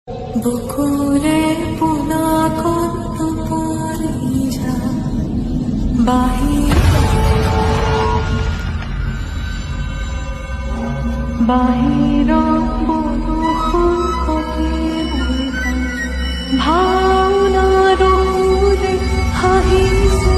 বুকুৰে পোনা কত পৰি যা বাহিৰৰ বৰষুণ কপি ভাওনাৰ সুৰে হাঁহিছে